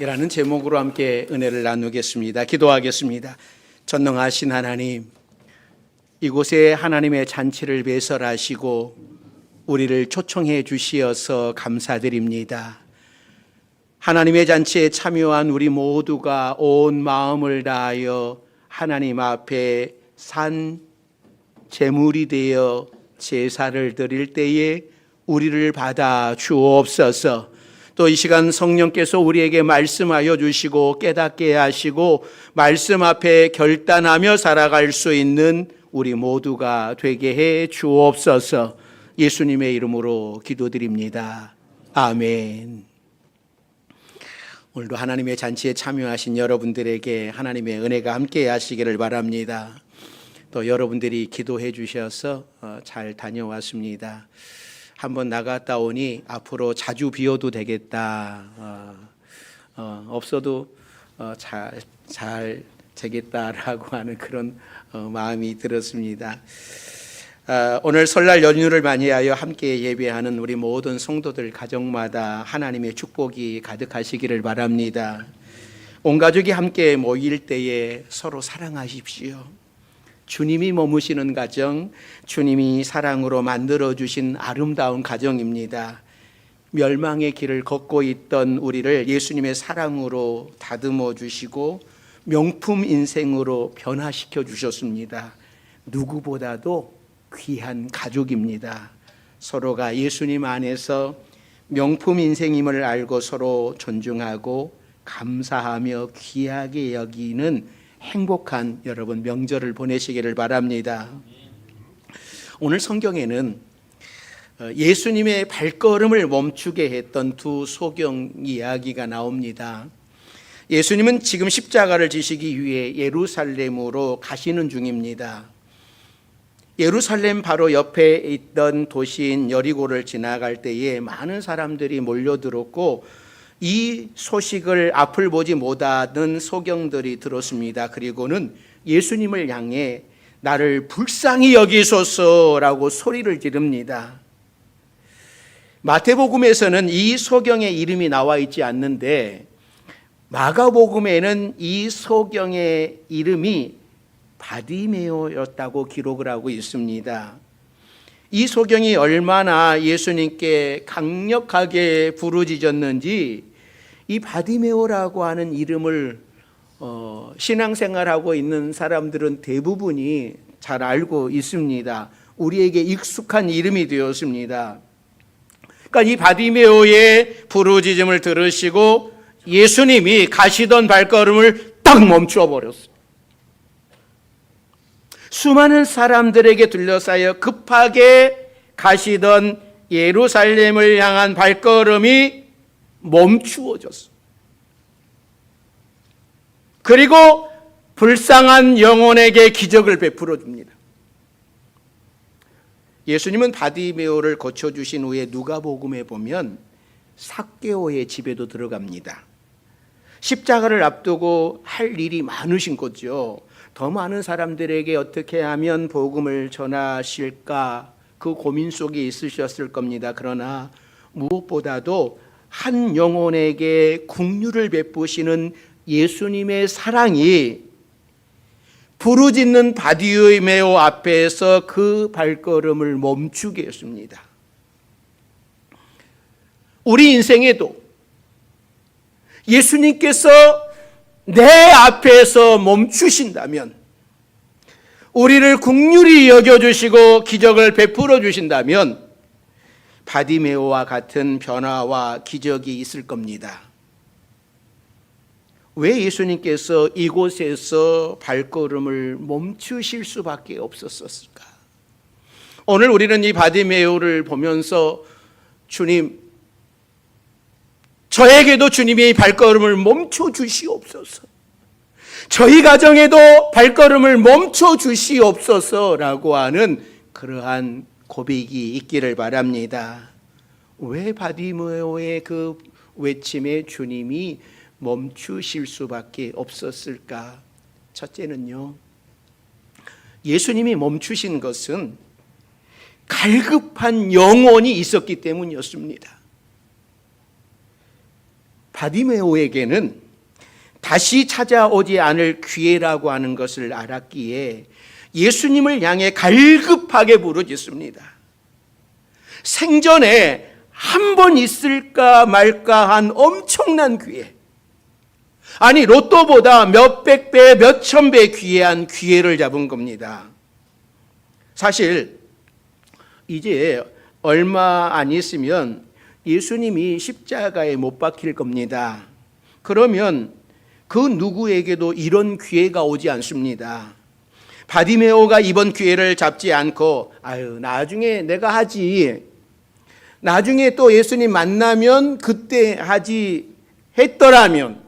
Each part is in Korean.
이라는 제목으로 함께 은혜를 나누겠습니다. 기도하겠습니다. 전능하신 하나님, 이곳에 하나님의 잔치를 배설하시고 우리를 초청해 주시어서 감사드립니다. 하나님의 잔치에 참여한 우리 모두가 온 마음을 다하여 하나님 앞에 산 제물이 되어 제사를 드릴 때에 우리를 받아 주옵소서. 또 이 시간 성령께서 우리에게 말씀하여 주시고 깨닫게 하시고 말씀 앞에 결단하며 살아갈 수 있는 우리 모두가 되게 해 주옵소서. 예수님의 이름으로 기도드립니다. 아멘. 오늘도 하나님의 잔치에 참여하신 여러분들에게 하나님의 은혜가 함께 하시기를 바랍니다. 또 여러분들이 기도해 주셔서 잘 다녀왔습니다. 한번 나갔다 오니 앞으로 자주 비워도 되겠다. 없어도 잘 되겠다라고 하는 그런 마음이 들었습니다. 오늘 설날 연휴를 맞이하여 함께 예배하는 우리 모든 성도들 가정마다 하나님의 축복이 가득하시기를 바랍니다. 온 가족이 함께 모일 때에 서로 사랑하십시오. 주님이 머무시는 가정, 주님이 사랑으로 만들어주신 아름다운 가정입니다. 멸망의 길을 걷고 있던 우리를 예수님의 사랑으로 다듬어 주시고 명품 인생으로 변화시켜 주셨습니다. 누구보다도 귀한 가족입니다. 서로가 예수님 안에서 명품 인생임을 알고 서로 존중하고 감사하며 귀하게 여기는 행복한 여러분 명절을 보내시기를 바랍니다. 오늘 성경에는 예수님의 발걸음을 멈추게 했던 두 소경 이야기가 나옵니다. 예수님은 지금 십자가를 지시기 위해 예루살렘으로 가시는 중입니다. 예루살렘 바로 옆에 있던 도시인 여리고를 지나갈 때에 많은 사람들이 몰려들었고 이 소식을 앞을 보지 못하는 소경들이 들었습니다. 그리고는 예수님을 향해 나를 불쌍히 여기소서라고 소리를 지릅니다. 마태복음에서는 이 소경의 이름이 나와 있지 않는데 마가복음에는 이 소경의 이름이 바디메오였다고 기록을 하고 있습니다. 이 소경이 얼마나 예수님께 강력하게 부르짖었는지 이 바디메오라고 하는 이름을 신앙생활하고 있는 사람들은 대부분이 잘 알고 있습니다. 우리에게 익숙한 이름이 되었습니다. 그러니까 이 바디메오의 부르짖음을 들으시고 예수님이 가시던 발걸음을 딱 멈추어 버렸어요. 수많은 사람들에게 둘러싸여 급하게 가시던 예루살렘을 향한 발걸음이 멈추어졌어. 그리고 불쌍한 영혼에게 기적을 베풀어 줍니다. 예수님은 바디메오를 고쳐주신 후에 누가복음에 보면 삭개오의 집에도 들어갑니다. 십자가를 앞두고 할 일이 많으신 거죠. 더 많은 사람들에게 어떻게 하면 복음을 전하실까 그 고민 속에 있으셨을 겁니다. 그러나 무엇보다도 한 영혼에게 긍휼을 베푸시는 예수님의 사랑이 부르짖는 바디메오 앞에서 그 발걸음을 멈추게 했습니다. 우리 인생에도 예수님께서 내 앞에서 멈추신다면, 우리를 긍휼히 여겨주시고 기적을 베풀어 주신다면 바디메오와 같은 변화와 기적이 있을 겁니다. 왜 예수님께서 이곳에서 발걸음을 멈추실 수밖에 없었을까? 오늘 우리는 이 바디메오를 보면서 주님, 저에게도 주님이 발걸음을 멈춰 주시옵소서. 저희 가정에도 발걸음을 멈춰 주시옵소서라고 하는 그러한 고백이 있기를 바랍니다. 왜 바디메오의 그 외침에 주님이 멈추실 수밖에 없었을까? 첫째는요, 예수님이 멈추신 것은 갈급한 영혼이 있었기 때문이었습니다. 바디메오에게는 다시 찾아오지 않을 기회라고 하는 것을 알았기에 예수님을 향해 갈급하게 부르짖습니다. 생전에 한 번 있을까 말까 한 엄청난 기회. 아니, 로또보다 몇백 배, 몇천 배 귀한 기회를 잡은 겁니다. 사실 이제 얼마 안 있으면 예수님이 십자가에 못 박힐 겁니다. 그러면 그 누구에게도 이런 기회가 오지 않습니다. 바디메오가 이번 기회를 잡지 않고 나중에 내가 하지, 나중에 또 예수님 만나면 그때 하지 했더라면,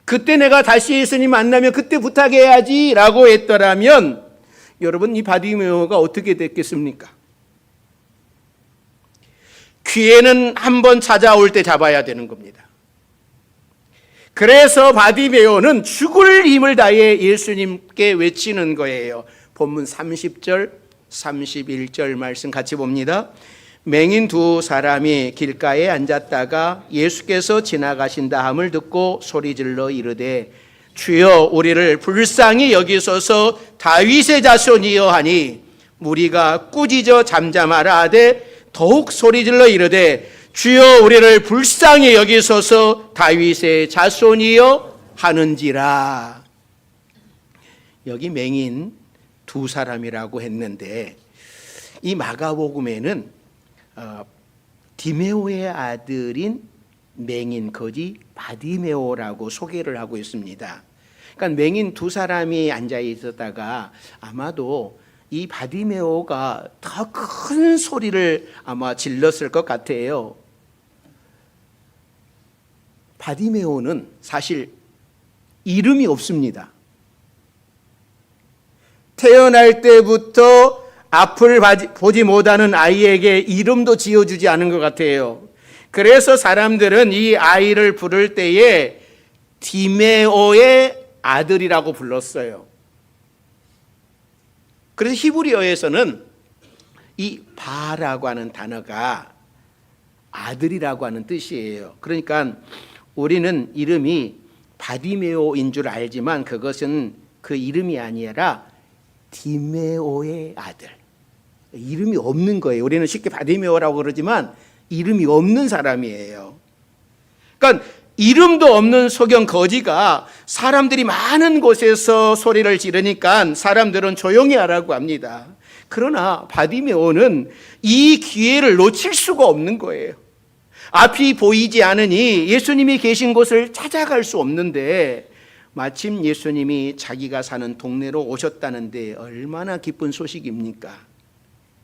그때 내가 다시 예수님 만나면 그때 부탁해야지 라고 했더라면, 여러분, 이 바디메오가 어떻게 됐겠습니까? 기회는 한 번 찾아올 때 잡아야 되는 겁니다. 그래서 바디메오는 죽을 힘을 다해 예수님께 외치는 거예요. 본문 30절, 31절 말씀 같이 봅니다. 맹인 두 사람이 길가에 앉았다가 예수께서 지나가신다 함을 듣고 소리질러 이르되 주여 우리를 불쌍히 여기소서 다윗의 자손이여 하니 무리가 꾸짖어 잠잠하라 하되 더욱 소리질러 이르되 주여 우리를 불쌍히 여기소서 다윗의 자손이여 하는지라. 여기 맹인 두 사람이라고 했는데 이 마가복음에는 디메오의 아들인 맹인 거지 바디메오라고 소개를 하고 있습니다. 그러니까 맹인 두 사람이 앉아 있었다가 아마도 이 바디메오가 더 큰 소리를 아마 질렀을 것 같아요. 바디메오는 사실 이름이 없습니다. 태어날 때부터 앞을 보지 못하는 아이에게 이름도 지어주지 않은 것 같아요. 그래서 사람들은 이 아이를 부를 때에 디메오의 아들이라고 불렀어요. 그래서 히브리어에서는 이 바라고 하는 단어가 아들이라고 하는 뜻이에요. 그러니까 우리는 이름이 바디메오인 줄 알지만 그것은 그 이름이 아니라 디메오의 아들. 이름이 없는 거예요. 우리는 쉽게 바디메오라고 그러지만 이름이 없는 사람이에요. 그러니까 이름도 없는 소경 거지가 사람들이 많은 곳에서 소리를 지르니까 사람들은 조용히 하라고 합니다. 그러나 바디메오는 이 기회를 놓칠 수가 없는 거예요. 앞이 보이지 않으니 예수님이 계신 곳을 찾아갈 수 없는데 마침 예수님이 자기가 사는 동네로 오셨다는데 얼마나 기쁜 소식입니까?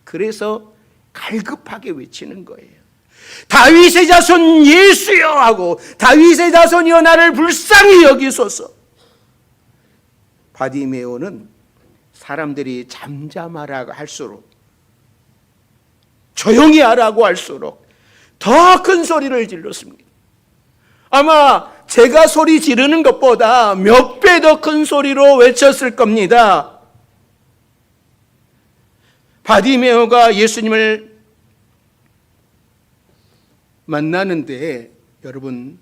그래서 갈급하게 외치는 거예요. 다윗의 자손 예수여 하고 다윗의 자손이여 나를 불쌍히 여기소서. 바디메오는 사람들이 잠잠하라고 할수록 조용히 하라고 할수록 더 큰 소리를 질렀습니다. 아마 제가 소리 지르는 것보다 몇 배 더 큰 소리로 외쳤을 겁니다. 바디메오가 예수님을 만나는데 여러분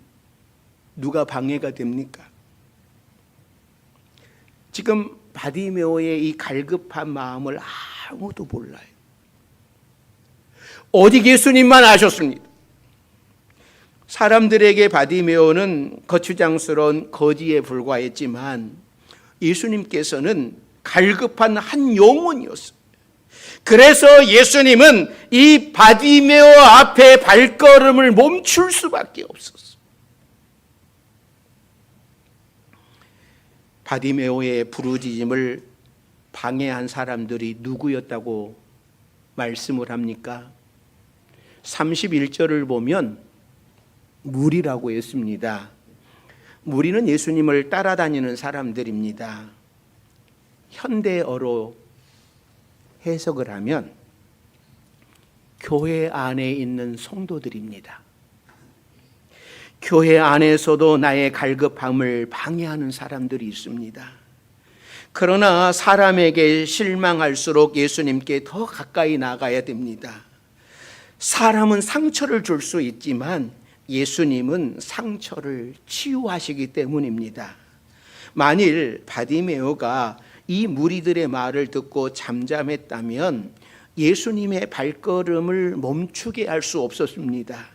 누가 방해가 됩니까? 지금 바디메오의 이 갈급한 마음을 아무도 몰라요. 오직 예수님만 아셨습니다. 사람들에게 바디메오는 거추장스러운 거지에 불과했지만 예수님께서는 갈급한 한 영혼이었어요. 그래서 예수님은 이 바디메오 앞에 발걸음을 멈출 수밖에 없었어요. 바디메오의 부르짖음을 방해한 사람들이 누구였다고 말씀을 합니까? 31절을 보면 무리라고 했습니다. 무리는 예수님을 따라다니는 사람들입니다. 현대어로 해석을 하면 교회 안에 있는 성도들입니다. 교회 안에서도 나의 갈급함을 방해하는 사람들이 있습니다. 그러나 사람에게 실망할수록 예수님께 더 가까이 나가야 됩니다. 사람은 상처를 줄 수 있지만 예수님은 상처를 치유하시기 때문입니다. 만일 바디메오가 이 무리들의 말을 듣고 잠잠했다면 예수님의 발걸음을 멈추게 할 수 없었습니다.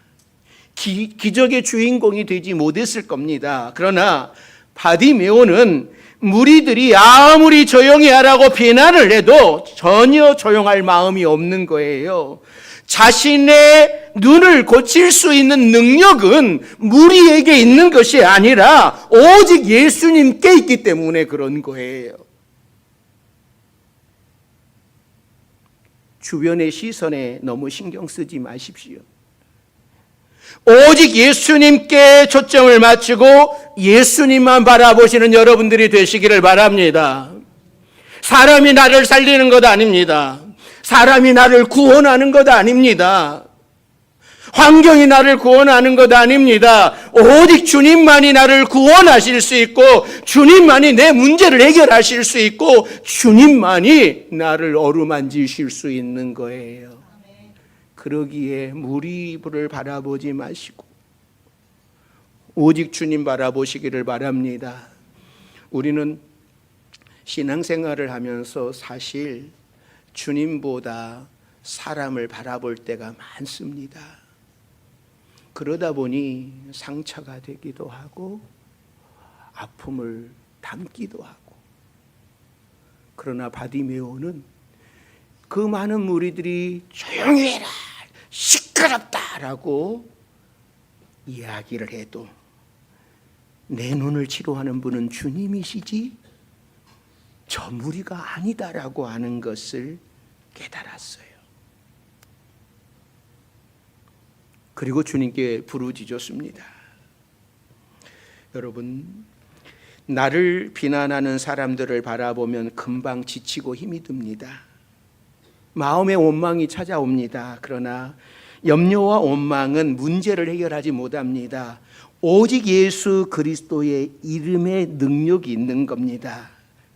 기적의 주인공이 되지 못했을 겁니다. 그러나 바디메오는 무리들이 아무리 조용히 하라고 비난을 해도 전혀 조용할 마음이 없는 거예요. 자신의 눈을 고칠 수 있는 능력은 무리에게 있는 것이 아니라 오직 예수님께 있기 때문에 그런 거예요. 주변의 시선에 너무 신경 쓰지 마십시오. 오직 예수님께 초점을 맞추고 예수님만 바라보시는 여러분들이 되시기를 바랍니다. 사람이 나를 살리는 것 아닙니다. 사람이 나를 구원하는 것 아닙니다. 환경이 나를 구원하는 것 아닙니다. 오직 주님만이 나를 구원하실 수 있고 주님만이 내 문제를 해결하실 수 있고 주님만이 나를 어루만지실 수 있는 거예요. 그러기에 무리를 바라보지 마시고 오직 주님 바라보시기를 바랍니다. 우리는 신앙생활을 하면서 사실 주님보다 사람을 바라볼 때가 많습니다. 그러다 보니 상처가 되기도 하고 아픔을 담기도 하고, 그러나 바디메오는 그 많은 무리들이 조용히 해라, 시끄럽다라고 이야기를 해도 내 눈을 치료하는 분은 주님이시지 저 무리가 아니다라고 하는 것을 깨달았어요. 그리고 주님께 부르짖었습니다. 여러분, 나를 비난하는 사람들을 바라보면 금방 지치고 힘이 듭니다. 마음의 원망이 찾아옵니다. 그러나 염려와 원망은 문제를 해결하지 못합니다. 오직 예수 그리스도의 이름에 능력이 있는 겁니다.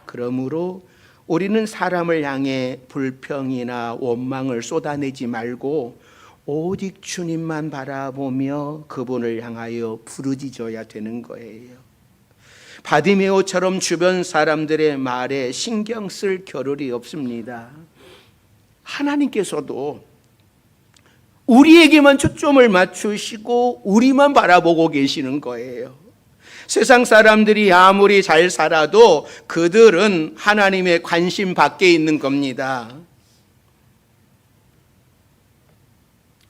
그러므로 우리는 사람을 향해 불평이나 원망을 쏟아내지 말고 오직 주님만 바라보며 그분을 향하여 부르짖어야 되는 거예요. 바디메오처럼 주변 사람들의 말에 신경 쓸 겨를이 없습니다. 하나님께서도 우리에게만 초점을 맞추시고 우리만 바라보고 계시는 거예요. 세상 사람들이 아무리 잘 살아도 그들은 하나님의 관심 밖에 있는 겁니다.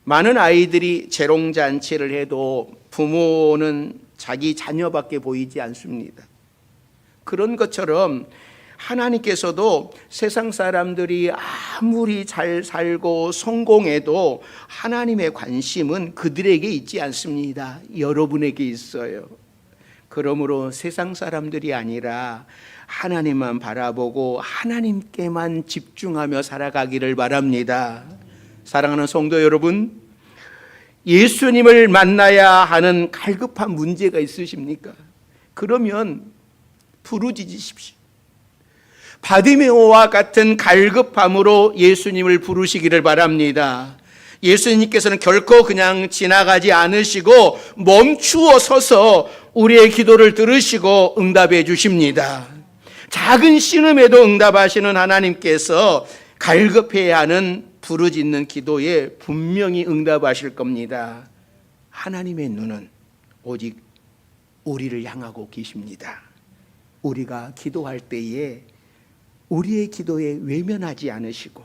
많은 아이들이 재롱잔치를 해도 부모는 자기 자녀밖에 보이지 않습니다. 그런 것처럼 하나님께서도 세상 사람들이 아무리 잘 살고 성공해도 하나님의 관심은 그들에게 있지 않습니다. 여러분에게 있어요. 그러므로 세상 사람들이 아니라 하나님만 바라보고 하나님께만 집중하며 살아가기를 바랍니다. 사랑하는 성도 여러분, 예수님을 만나야 하는 갈급한 문제가 있으십니까? 그러면 부르짖으십시오. 바디메오와 같은 갈급함으로 예수님을 부르시기를 바랍니다. 예수님께서는 결코 그냥 지나가지 않으시고 멈추어 서서 우리의 기도를 들으시고 응답해 주십니다. 작은 신음에도 응답하시는 하나님께서 갈급해야 하는 부르짖는 기도에 분명히 응답하실 겁니다. 하나님의 눈은 오직 우리를 향하고 계십니다. 우리가 기도할 때에 우리의 기도에 외면하지 않으시고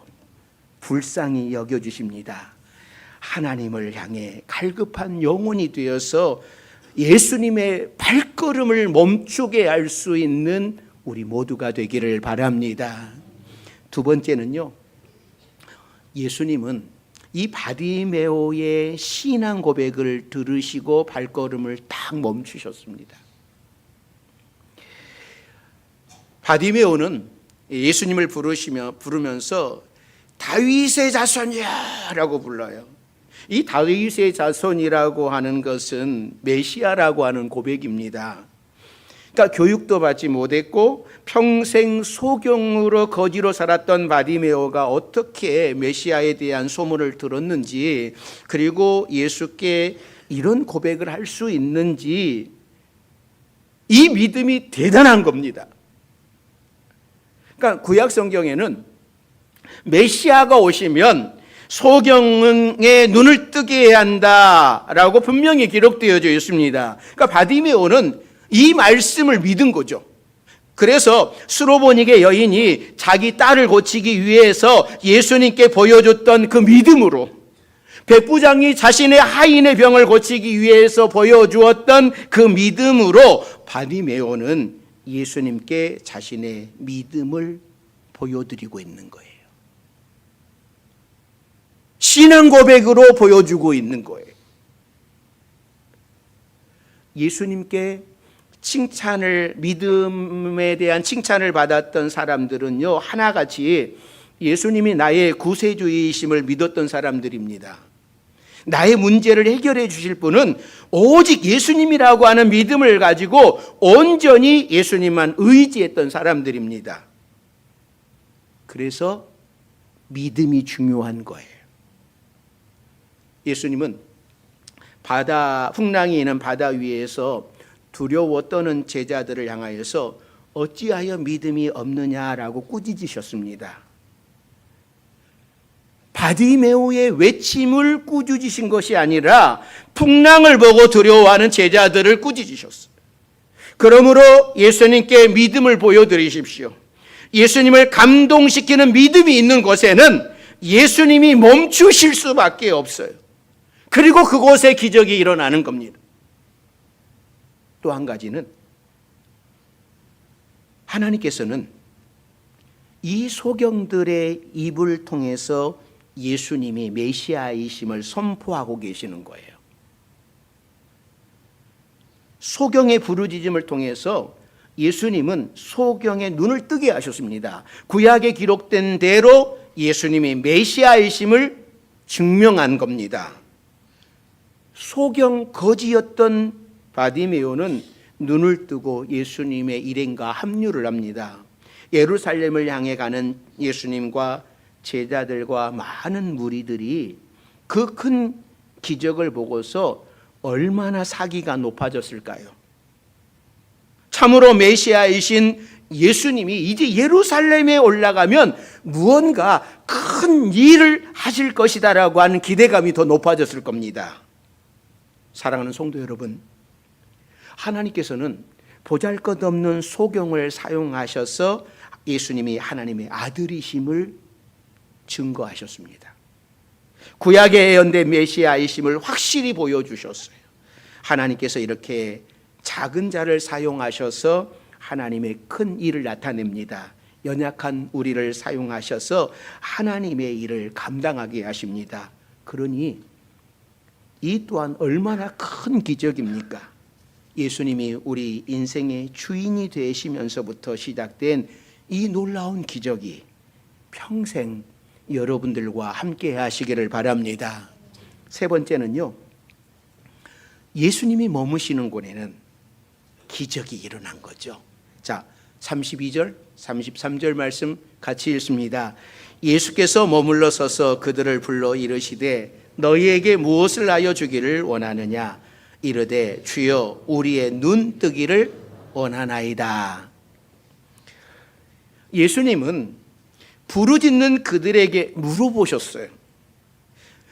불쌍히 여겨주십니다. 하나님을 향해 갈급한 영혼이 되어서 예수님의 발걸음을 멈추게 할 수 있는 우리 모두가 되기를 바랍니다. 두 번째는요, 예수님은 이 바디메오의 신앙 고백을 들으시고 발걸음을 딱 멈추셨습니다. 바디메오는 예수님을 부르면서 다윗의 자손이야 라고 불러요. 이 다윗의 자손이라고 하는 것은 메시아라고 하는 고백입니다. 그러니까 교육도 받지 못했고 평생 소경으로 거지로 살았던 바디메오가 어떻게 메시아에 대한 소문을 들었는지, 그리고 예수께 이런 고백을 할 수 있는지, 이 믿음이 대단한 겁니다. 그러니까 구약 성경에는 메시아가 오시면 소경의 눈을 뜨게 해야 한다라고 분명히 기록되어져 있습니다. 그러니까 바디메오는 이 말씀을 믿은 거죠. 그래서 수로보닉의 여인이 자기 딸을 고치기 위해서 예수님께 보여줬던 그 믿음으로, 백부장이 자신의 하인의 병을 고치기 위해서 보여주었던 그 믿음으로 바디메오는 예수님께 자신의 믿음을 보여드리고 있는 거예요. 신앙 고백으로 보여주고 있는 거예요. 예수님께 칭찬을, 믿음에 대한 칭찬을 받았던 사람들은요, 하나같이 예수님이 나의 구세주이심을 믿었던 사람들입니다. 나의 문제를 해결해 주실 분은 오직 예수님이라고 하는 믿음을 가지고 온전히 예수님만 의지했던 사람들입니다. 그래서 믿음이 중요한 거예요. 예수님은 풍랑이 있는 바다 위에서 두려워 떠는 제자들을 향하여서 어찌하여 믿음이 없느냐라고 꾸짖으셨습니다. 바디메오의 외침을 꾸짖으신 것이 아니라 풍랑을 보고 두려워하는 제자들을 꾸짖으셨어요. 그러므로 예수님께 믿음을 보여드리십시오. 예수님을 감동시키는 믿음이 있는 곳에는 예수님이 멈추실 수밖에 없어요. 그리고 그곳에 기적이 일어나는 겁니다. 또 한 가지는 하나님께서는 이 소경들의 입을 통해서 예수님이 메시아이심을 선포하고 계시는 거예요. 소경의 부르짖음을 통해서 예수님은 소경의 눈을 뜨게 하셨습니다. 구약에 기록된 대로 예수님이 메시아이심을 증명한 겁니다. 소경 거지였던 바디메오는 눈을 뜨고 예수님의 일행과 합류를 합니다. 예루살렘을 향해 가는 예수님과 제자들과 많은 무리들이 그 큰 기적을 보고서 얼마나 사기가 높아졌을까요? 참으로 메시아이신 예수님이 이제 예루살렘에 올라가면 무언가 큰 일을 하실 것이다라고 하는 기대감이 더 높아졌을 겁니다. 사랑하는 성도 여러분, 하나님께서는 보잘것없는 소경을 사용하셔서 예수님이 하나님의 아들이심을 증거하셨습니다. 구약에 예언된 메시아이심을 확실히 보여주셨어요. 하나님께서 이렇게 작은 자를 사용하셔서 하나님의 큰 일을 나타냅니다. 연약한 우리를 사용하셔서 하나님의 일을 감당하게 하십니다. 그러니 이 또한 얼마나 큰 기적입니까? 예수님이 우리 인생의 주인이 되시면서부터 시작된 이 놀라운 기적이 평생 여러분들과 함께 하시기를 바랍니다. 세 번째는요, 예수님이 머무시는 곳에는 기적이 일어난 거죠. 자, 32절, 33절 말씀 같이 읽습니다. 예수께서 머물러 서서 그들을 불러 이르시되 너희에게 무엇을 하여 주기를 원하느냐? 이르되 주여 우리의 눈 뜨기를 원하나이다. 예수님은 부르짖는 그들에게 물어보셨어요.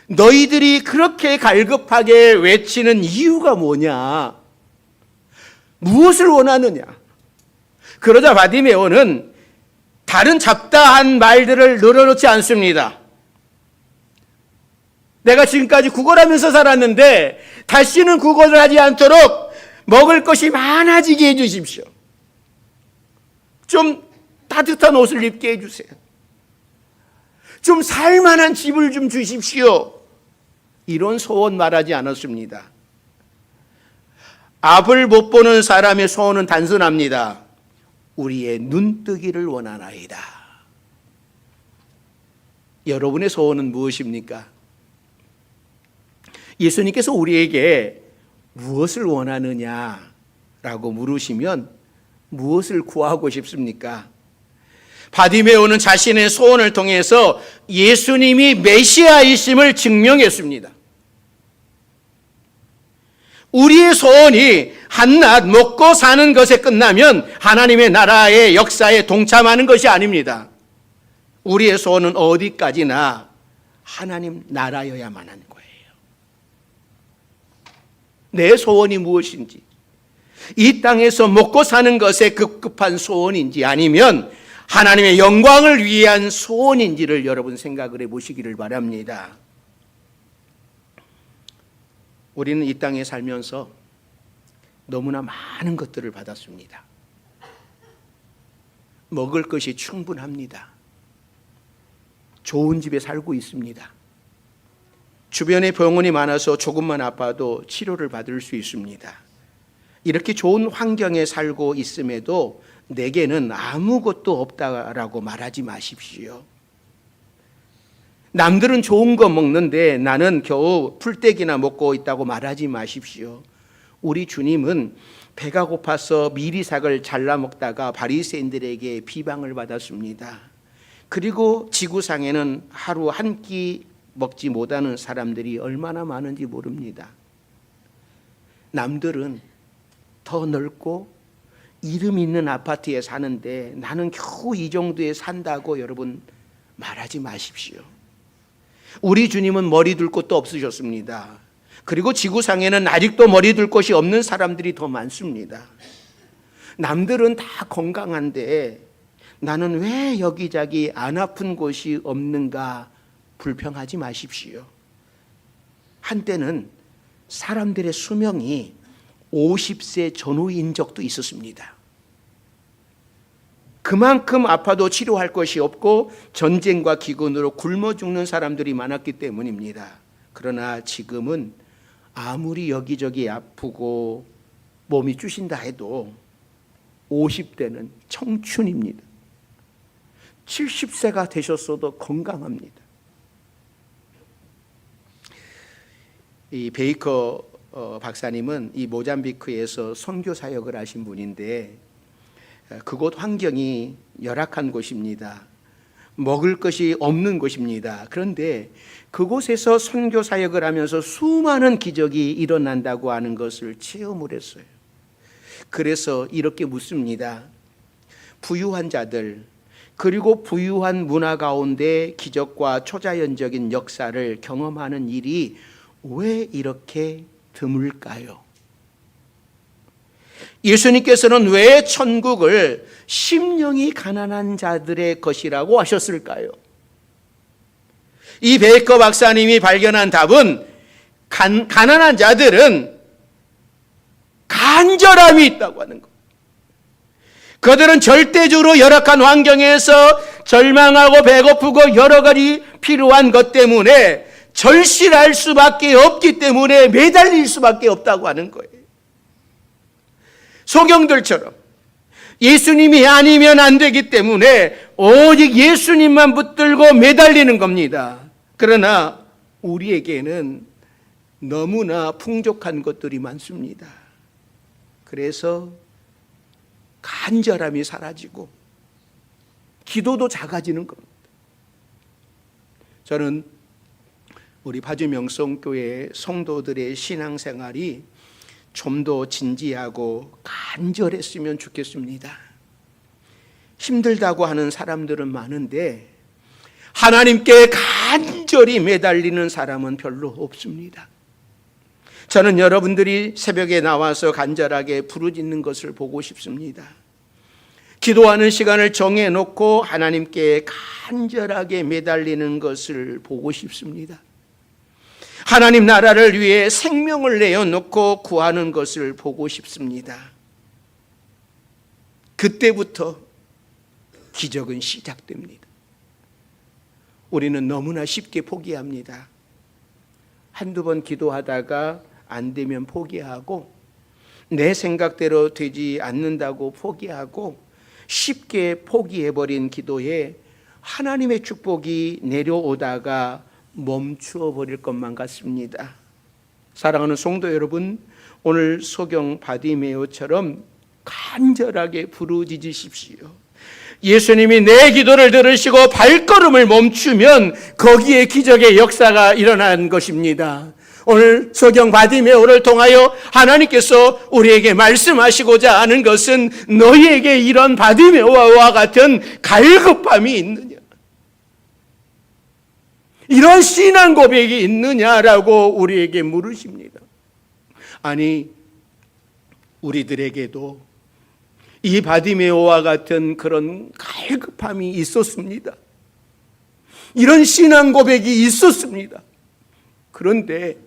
너희들이 그렇게 갈급하게 외치는 이유가 뭐냐? 무엇을 원하느냐? 그러자 바디메오는 다른 잡다한 말들을 늘어놓지 않습니다. 내가 지금까지 구걸하면서 살았는데 다시는 구걸을 하지 않도록 먹을 것이 많아지게 해주십시오. 좀 따뜻한 옷을 입게 해주세요. 좀 살만한 집을 좀 주십시오. 이런 소원 말하지 않았습니다. 앞을 못 보는 사람의 소원은 단순합니다. 우리의 눈뜨기를 원하나이다. 여러분의 소원은 무엇입니까? 예수님께서 우리에게 무엇을 원하느냐라고 물으시면 무엇을 구하고 싶습니까? 바디메오는 자신의 소원을 통해서 예수님이 메시아이심을 증명했습니다. 우리의 소원이 한낱 먹고 사는 것에 끝나면 하나님의 나라의 역사에 동참하는 것이 아닙니다. 우리의 소원은 어디까지나 하나님 나라여야만 하는 거예요. 내 소원이 무엇인지, 이 땅에서 먹고 사는 것에 급급한 소원인지 아니면 하나님의 영광을 위한 소원인지를 여러분 생각을 해보시기를 바랍니다. 우리는 이 땅에 살면서 너무나 많은 것들을 받았습니다. 먹을 것이 충분합니다. 좋은 집에 살고 있습니다. 주변에 병원이 많아서 조금만 아파도 치료를 받을 수 있습니다. 이렇게 좋은 환경에 살고 있음에도 내게는 아무것도 없다라고 말하지 마십시오. 남들은 좋은 거 먹는데 나는 겨우 풀떼기나 먹고 있다고 말하지 마십시오. 우리 주님은 배가 고파서 미리삭을 잘라 먹다가 바리새인들에게 비방을 받았습니다. 그리고 지구상에는 하루 한 끼 먹지 못하는 사람들이 얼마나 많은지 모릅니다. 남들은 더 넓고 이름 있는 아파트에 사는데 나는 겨우 이 정도에 산다고 여러분 말하지 마십시오. 우리 주님은 머리 둘 곳도 없으셨습니다. 그리고 지구상에는 아직도 머리 둘 곳이 없는 사람들이 더 많습니다. 남들은 다 건강한데 나는 왜 여기저기 안 아픈 곳이 없는가 불평하지 마십시오. 한때는 사람들의 수명이 50세 전후인 적도 있었습니다. 그만큼 아파도 치료할 것이 없고 전쟁과 기근으로 굶어 죽는 사람들이 많았기 때문입니다. 그러나 지금은 아무리 여기저기 아프고 몸이 쑤신다 해도 50대는 청춘입니다. 70세가 되셨어도 건강합니다. 이 베이커 박사님은 이 모잠비크에서 선교 사역을 하신 분인데 그곳 환경이 열악한 곳입니다. 먹을 것이 없는 곳입니다. 그런데 그곳에서 선교 사역을 하면서 수많은 기적이 일어난다고 하는 것을 체험을 했어요. 그래서 이렇게 묻습니다. 부유한 자들, 그리고 부유한 문화 가운데 기적과 초자연적인 역사를 경험하는 일이 왜 이렇게 드물까요? 예수님께서는 왜 천국을 심령이 가난한 자들의 것이라고 하셨을까요? 이 베이커 박사님이 발견한 답은 가난한 자들은 간절함이 있다고 하는 것. 그들은 절대적으로 열악한 환경에서 절망하고 배고프고 여러 가지 필요한 것 때문에 절실할 수밖에 없기 때문에 매달릴 수밖에 없다고 하는 거예요. 소경들처럼 예수님이 아니면 안 되기 때문에 오직 예수님만 붙들고 매달리는 겁니다. 그러나 우리에게는 너무나 풍족한 것들이 많습니다. 그래서 간절함이 사라지고 기도도 작아지는 겁니다. 저는 우리 파주 명성교회 성도들의 신앙생활이 좀 더 진지하고 간절했으면 좋겠습니다. 힘들다고 하는 사람들은 많은데 하나님께 간절히 매달리는 사람은 별로 없습니다. 저는 여러분들이 새벽에 나와서 간절하게 부르짖는 것을 보고 싶습니다. 기도하는 시간을 정해놓고 하나님께 간절하게 매달리는 것을 보고 싶습니다. 하나님 나라를 위해 생명을 내어놓고 구하는 것을 보고 싶습니다. 그때부터 기적은 시작됩니다. 우리는 너무나 쉽게 포기합니다. 한두 번 기도하다가 안 되면 포기하고 내 생각대로 되지 않는다고 포기하고 쉽게 포기해버린 기도에 하나님의 축복이 내려오다가 멈추어 버릴 것만 같습니다. 사랑하는 성도 여러분, 오늘 소경 바디메오처럼 간절하게 부르짖으십시오. 예수님이 내 기도를 들으시고 발걸음을 멈추면 거기에 기적의 역사가 일어난 것입니다. 오늘 소경 바디메오를 통하여 하나님께서 우리에게 말씀하시고자 하는 것은 너희에게 이런 바디메오와 같은 갈급함이 있느냐, 이런 신앙 고백이 있느냐라고 우리에게 물으십니다. 아니, 우리들에게도 이 바디메오와 같은 그런 갈급함이 있었습니다. 이런 신앙 고백이 있었습니다. 그런데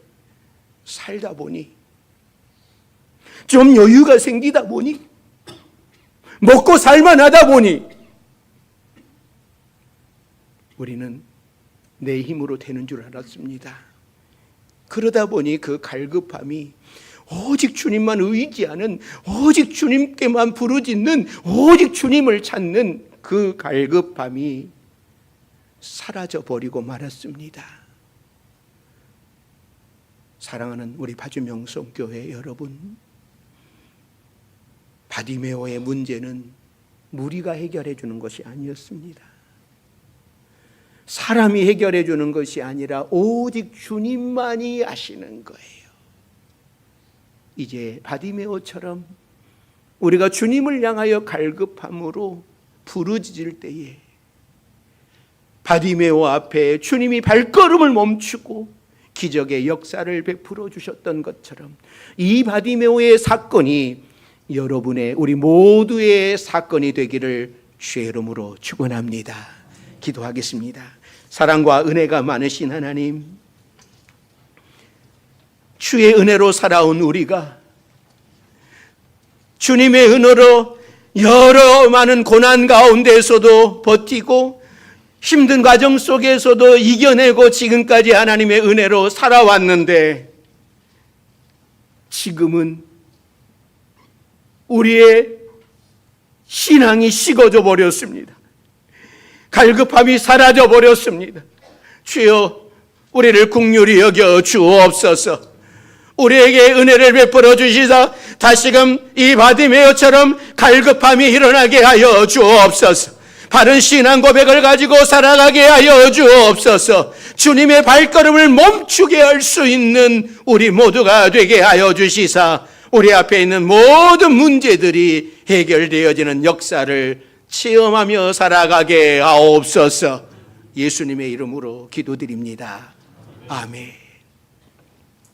살다 보니, 좀 여유가 생기다 보니, 먹고 살만하다 보니 우리는 내 힘으로 되는 줄 알았습니다. 그러다 보니 그 갈급함이 오직 주님만 의지하는, 오직 주님께만 부르짖는, 오직 주님을 찾는 그 갈급함이 사라져버리고 말았습니다. 사랑하는 우리 파주명성교회 여러분, 바디메오의 문제는 무리가 해결해 주는 것이 아니었습니다. 사람이 해결해 주는 것이 아니라 오직 주님만이 아시는 거예요. 이제 바디메오처럼 우리가 주님을 향하여 갈급함으로 부르짖을 때에 바디메오 앞에 주님이 발걸음을 멈추고 기적의 역사를 베풀어 주셨던 것처럼 이 바디메오의 사건이 여러분의, 우리 모두의 사건이 되기를 주의 이름으로 축원합니다. 기도하겠습니다. 사랑과 은혜가 많으신 하나님, 주의 은혜로 살아온 우리가 주님의 은혜로 여러 많은 고난 가운데에서도 버티고 힘든 과정 속에서도 이겨내고 지금까지 하나님의 은혜로 살아왔는데, 지금은 우리의 신앙이 식어져 버렸습니다. 갈급함이 사라져 버렸습니다. 주여, 우리를 긍휼히 여겨 주옵소서. 우리에게 은혜를 베풀어 주시사 다시금 이 바디메오처럼 갈급함이 일어나게 하여 주옵소서. 바른 신앙 고백을 가지고 살아가게 하여 주옵소서. 주님의 발걸음을 멈추게 할 수 있는 우리 모두가 되게 하여 주시사 우리 앞에 있는 모든 문제들이 해결되어지는 역사를 체험하며 살아가게 하옵소서. 예수님의 이름으로 기도드립니다. 아멘.